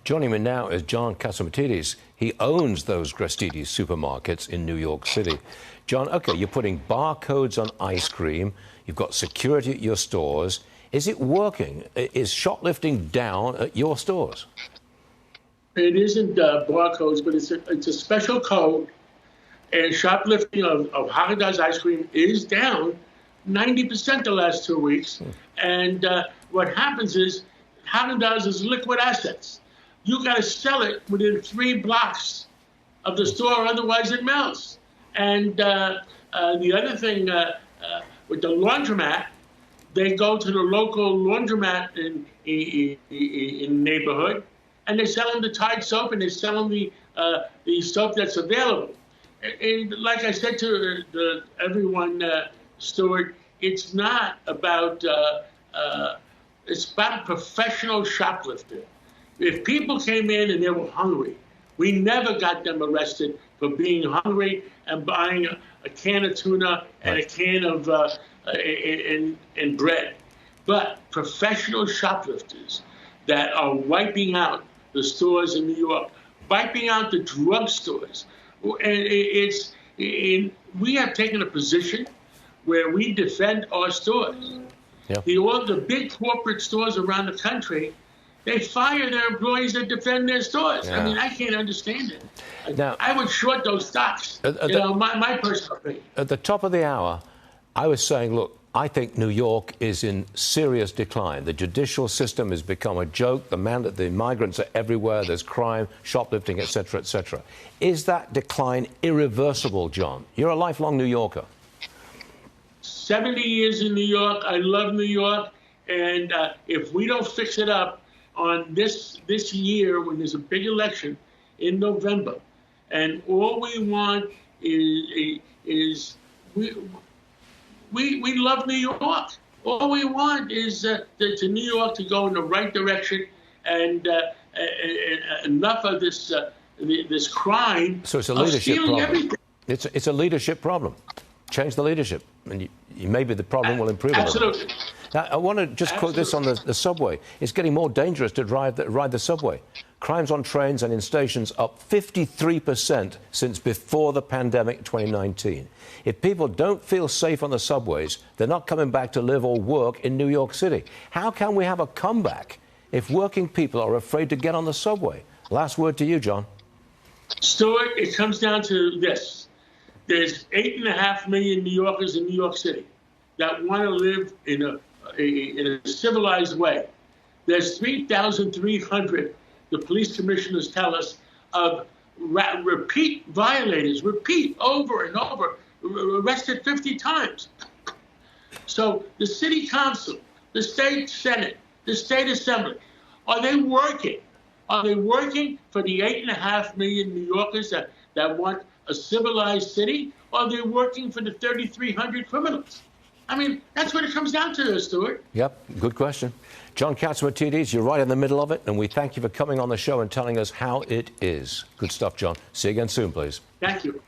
Joining me now is John Catsimatidis. He owns those Gristedes supermarkets in New York City. John, OK, you're putting barcodes on ice cream. You've got security at your stores. Is it working? Is shoplifting down at your stores? It isn't barcodes, but it's a special code. And shoplifting of Haagen-Dazs ice cream is down 90% the last 2 weeks. And what happens is Haagen-Dazs is liquid assets. You got to sell it within 3 blocks of the store, otherwise it melts. And the other thing with the laundromat, they go to the local laundromat in the neighborhood, and they sell them the Tide soap, and they sell them the soap that's available. And like I said to everyone, Stuart, it's not about it's about professional shoplifting. If people came in and they were hungry, we never got them arrested for being hungry and buying a can of tuna and a can of and bread. But professional shoplifters that are wiping out the stores in New York, wiping out the drugstores, and we have taken a position where we defend our stores. Yep. The big corporate stores around the country, they fire their employees that defend their stores. Yeah. I mean, I can't understand it. Now, I would short those stocks. My personal opinion. At the top of the hour, I was saying, look, I think New York is in serious decline. The judicial system has become a joke. The migrants are everywhere. There's crime, shoplifting, etc., etc. Is that decline irreversible, John? You're a lifelong New Yorker. 70 years in New York. I love New York. And if we don't fix it up on this year, when there's a big election in November, and all we want is we love New York. All we want is to New York to go in the right direction, and enough of this crime. So it's a leadership problem. Everything. It's a leadership problem. Change the leadership, and maybe the problem will improve. Absolutely. Now, I want to just quote this on the subway. It's getting more dangerous to ride the subway. Crimes on trains and in stations up 53% since before the pandemic 2019. If people don't feel safe on the subways, they're not coming back to live or work in New York City. How can we have a comeback if working people are afraid to get on the subway? Last word to you, John. Stuart, it comes down to this. There's 8.5 million New Yorkers in New York City that want to live in a civilized way. There's 3,300, the police commissioners tell us, of repeat violators, over and over, arrested 50 times. So the city council, the state senate, the state assembly, are they working? Are they working for the 8.5 million New Yorkers that want a civilized city, or are they working for the 3,300 criminals? I mean, that's what it comes down to, Stuart. Yep, good question. John Catsimatidis, you're right in the middle of it, and we thank you for coming on the show and telling us how it is. Good stuff, John. See you again soon, please. Thank you.